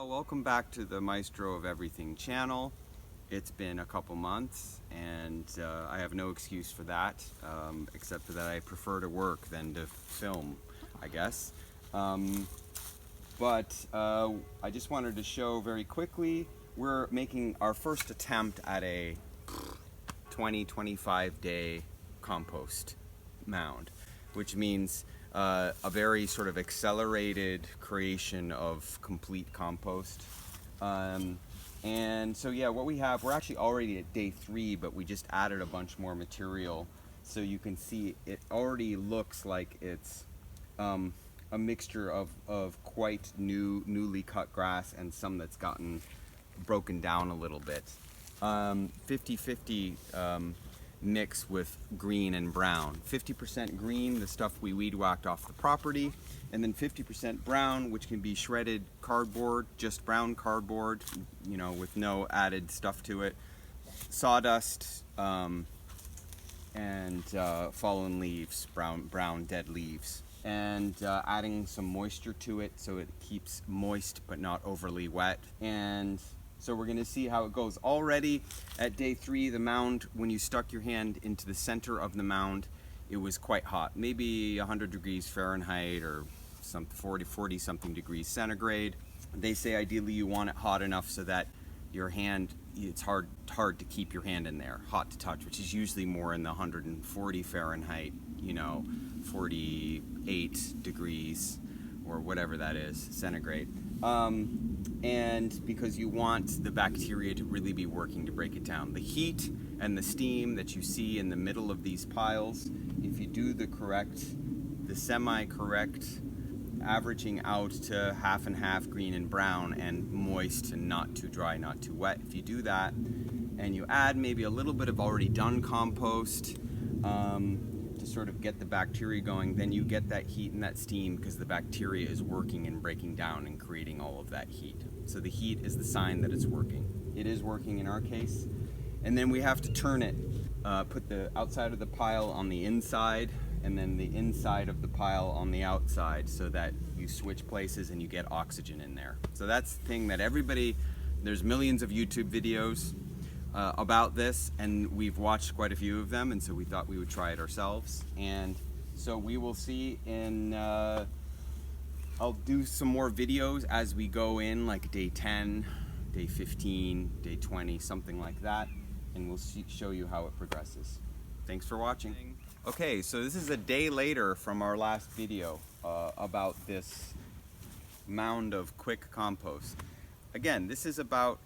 Well, welcome back to the Maestro of Everything channel. It's been a couple months and I have no excuse for that, except for that I prefer to work than to film, I guess. But I just wanted to show very quickly, we're making our first attempt at a 20-25 day compost mound, which means a very sort of accelerated creation of complete compost. And so yeah, what we have, we're actually already at day 3, but we just added a bunch more material. So you can see it already looks like it's a mixture of quite newly cut grass and some that's gotten broken down a little bit. 50-50 mix with green and brown. 50% green, the stuff we weed whacked off the property, and then 50% brown, which can be shredded cardboard, just brown cardboard, you know, with no added stuff to it, sawdust, and fallen leaves, brown dead leaves, and adding some moisture to it so it keeps moist but not overly wet. And so we're going to see how it goes. Already at day 3, the mound, when you stuck your hand into the center of the mound, it was quite hot, maybe 100 degrees Fahrenheit or some 40 something degrees centigrade. They say ideally you want it hot enough so that your hand, it's hard to keep your hand in there, hot to touch, which is usually more in the 140 Fahrenheit, you know, 48 degrees or whatever that is, centigrade. And because you want the bacteria to really be working to break it down. The heat and the steam that you see in the middle of these piles, if you do the semi-correct averaging out to half and half green and brown and moist and not too dry, not too wet, if you do that and you add maybe a little bit of already done compost to sort of get the bacteria going, then you get that heat and that steam because the bacteria is working and breaking down and creating all of that heat. So the heat is the sign that it's working. It is working in our case. And then we have to turn it, put the outside of the pile on the inside and then the inside of the pile on the outside so that you switch places and you get oxygen in there. So that's the thing that everybody, there's millions of YouTube videos about this, and we've watched quite a few of them, and so we thought we would try it ourselves. And so we will see in, I'll do some more videos as we go in, like day 10, day 15, day 20, something like that, and we'll show you how it progresses. Thanks for watching. Okay, so this is a day later from our last video about this mound of quick compost. Again, this is about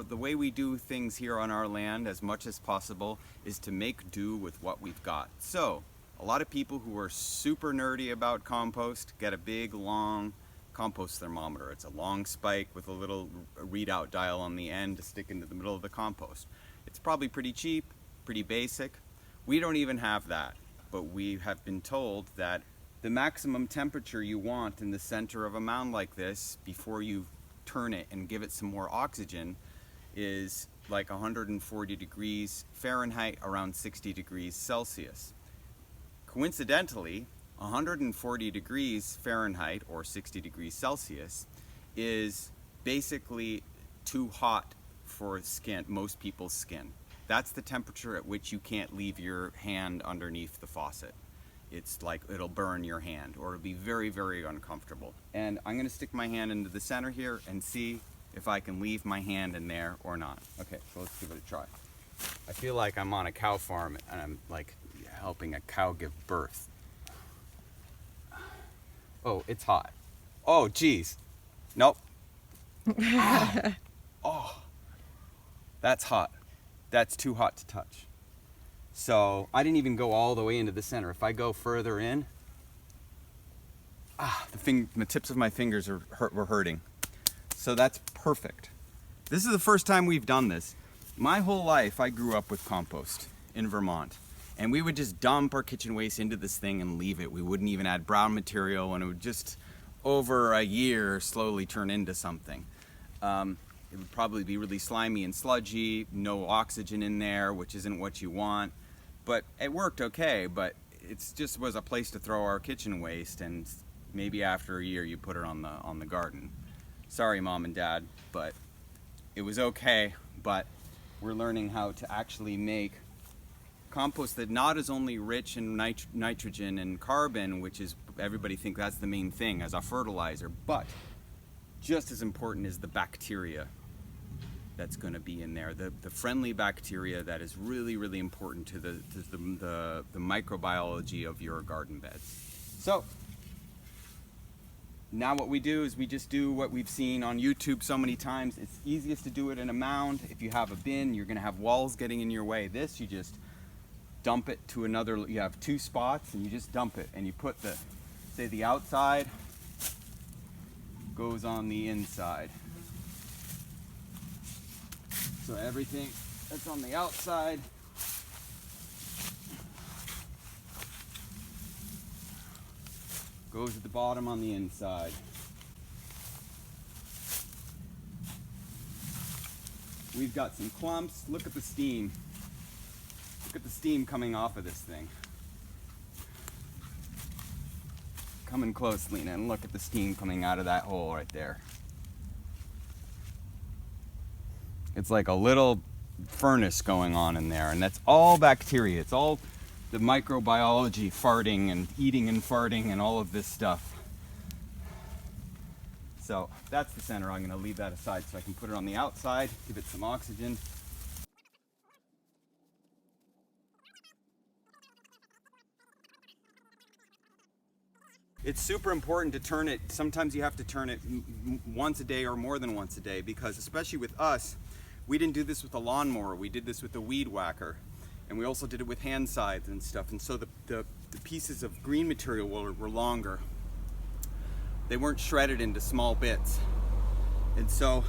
the way we do things here on our land as much as possible is to make do with what we've got. So, a lot of people who are super nerdy about compost get a big, long compost thermometer. It's a long spike with a little readout dial on the end to stick into the middle of the compost. It's probably pretty cheap, pretty basic. We don't even have that, but we have been told that the maximum temperature you want in the center of a mound like this before you turn it and give it some more oxygen is like 140 degrees Fahrenheit, around 60 degrees Celsius. Coincidentally, 140 degrees Fahrenheit or 60 degrees Celsius is basically too hot for skin, most people's skin. That's the temperature at which you can't leave your hand underneath the faucet. It's like it'll burn your hand or it'll be very, very uncomfortable. And I'm gonna stick my hand into the center here and see if I can leave my hand in there or not. Okay, so let's give it a try. I feel like I'm on a cow farm and I'm like helping a cow give birth. Oh, it's hot. Oh, geez. Nope. Oh, that's hot. That's too hot to touch. So I didn't even go all the way into the center. If I go further in, the tips of my fingers were hurting. So that's perfect. This is the first time we've done this. My whole life I grew up with compost in Vermont. And we would just dump our kitchen waste into this thing and leave it. We wouldn't even add brown material, and it would just, over a year, slowly turn into something. It would probably be really slimy and sludgy, no oxygen in there, which isn't what you want. But it worked okay, but it just was a place to throw our kitchen waste, and maybe after a year you put it on the garden. Sorry, Mom and Dad, but it was okay. But we're learning how to actually make compost that not is only rich in nitrogen and carbon, which is, everybody think that's the main thing as a fertilizer, but just as important is the bacteria that's going to be in there, the friendly bacteria that is really, really important to the microbiology of your garden beds. So now what we do is we just do what we've seen on YouTube so many times. It's easiest to do it in a mound. If you have a bin, you're going to have walls getting in your way. This, you just dump it to another, you have 2 spots and you just dump it, and you put the, say the outside goes on the inside. So everything that's on the outside goes at the bottom on the inside. We've got some clumps. Look at the steam. Look at the steam coming off of this thing. Come in close, Lena, and look at the steam coming out of that hole right there. It's like a little furnace going on in there, and that's all bacteria. It's all the microbiology farting and eating and farting and all of this stuff. So that's the center. I'm going to leave that aside so I can put it on the outside, give it some oxygen. It's super important to turn it. Sometimes you have to turn it once a day or more than once a day, because especially with us, we didn't do this with a lawnmower. We did this with a weed whacker, and we also did it with hand scythes and stuff. And so the pieces of green material were longer. They weren't shredded into small bits, and so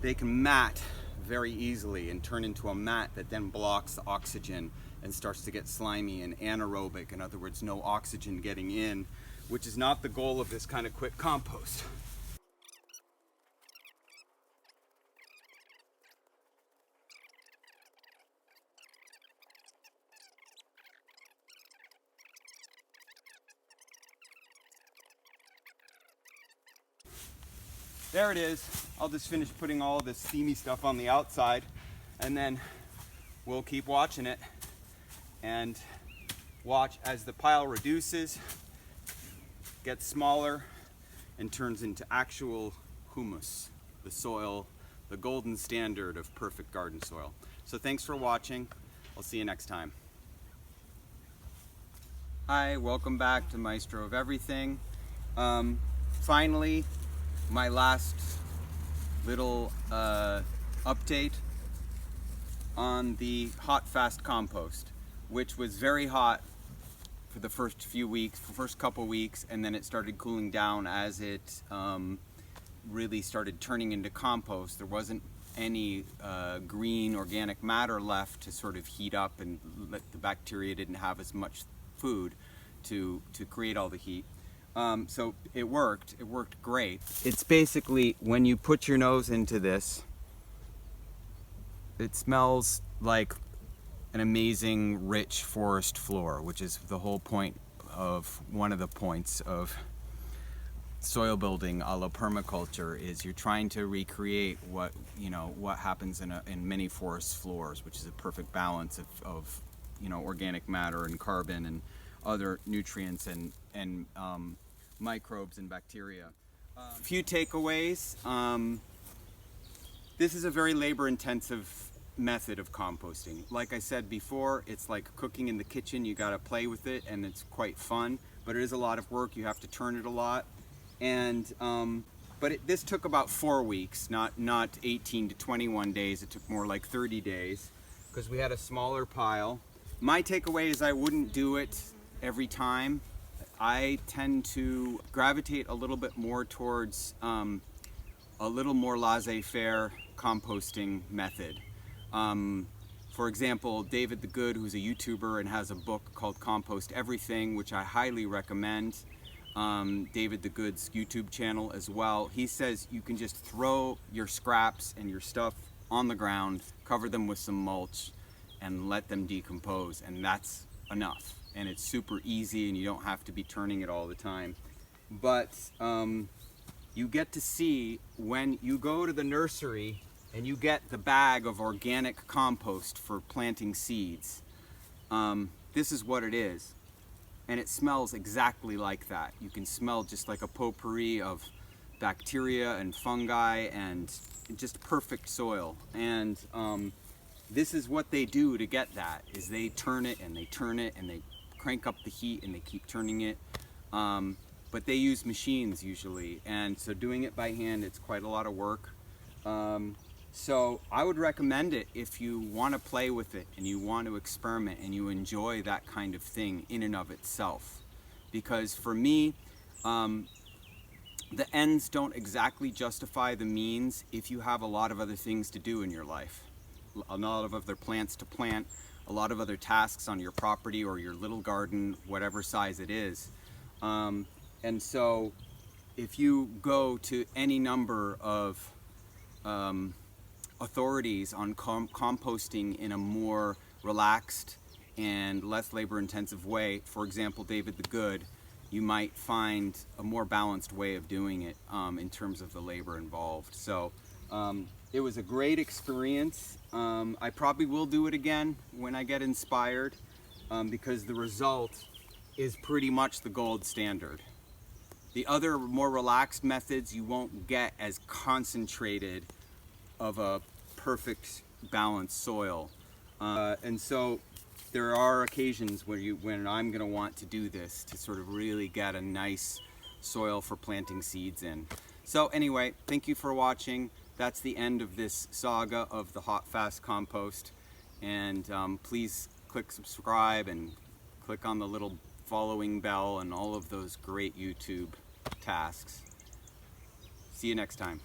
they can mat very easily and turn into a mat that then blocks the oxygen and starts to get slimy and anaerobic. In other words, no oxygen getting in, which is not the goal of this kind of quick compost. There it is. I'll just finish putting all this steamy stuff on the outside, and then we'll keep watching it and watch as the pile reduces, gets smaller, and turns into actual humus, the soil, the golden standard of perfect garden soil. So thanks for watching. I'll see you next time. Hi, welcome back to Maestro of Everything. Finally, my last little update on the hot fast compost, which was very hot for the first few weeks, first couple weeks, and then it started cooling down as it really started turning into compost. There wasn't any green organic matter left to sort of heat up, and the bacteria didn't have as much food to create all the heat. So it worked great. It's basically, when you put your nose into this, it smells like an amazing rich forest floor, which is the whole point of, one of the points of soil building a la permaculture, is you're trying to recreate what happens in many forest floors, which is a perfect balance of organic matter and carbon and other nutrients and microbes and bacteria. A few takeaways. This is a very labor-intensive method of composting. Like I said before, it's like cooking in the kitchen. You got to play with it, and it's quite fun, but it is a lot of work. You have to turn it a lot, and this took about 4 weeks, not 18 to 21 days. It took more like 30 days because we had a smaller pile. My takeaway is I wouldn't do it every time. I tend to gravitate a little bit more towards a little more laissez-faire composting method. For example, David the Good, who's a YouTuber and has a book called Compost Everything, which I highly recommend. David the Good's YouTube channel as well. He says you can just throw your scraps and your stuff on the ground, cover them with some mulch, and let them decompose, and that's enough. And it's super easy, and you don't have to be turning it all the time. But you get to see when you go to the nursery and you get the bag of organic compost for planting seeds. This is what it is. And it smells exactly like that. You can smell just like a potpourri of bacteria and fungi and just perfect soil. And this is what they do to get that, is they turn it and they turn it and they crank up the heat and they keep turning it. But they use machines usually, and so doing it by hand, it's quite a lot of work. So I would recommend it if you want to play with it and you want to experiment and you enjoy that kind of thing in and of itself. Because for me, the ends don't exactly justify the means if you have a lot of other things to do in your life. A lot of other plants to plant, a lot of other tasks on your property or your little garden, whatever size it is. And so if you go to any number of authorities on composting in a more relaxed and less labor-intensive way, for example, David the Good, you might find a more balanced way of doing it in terms of the labor involved. So it was a great experience. I probably will do it again when I get inspired because the result is pretty much the gold standard. The other more relaxed methods, you won't get as concentrated of a perfect balanced soil. And so there are occasions when I'm going to want to do this to sort of really get a nice soil for planting seeds in. So anyway, thank you for watching. That's the end of this saga of the Hot Fast Compost. And please click subscribe and click on the little following bell and all of those great YouTube tasks. See you next time.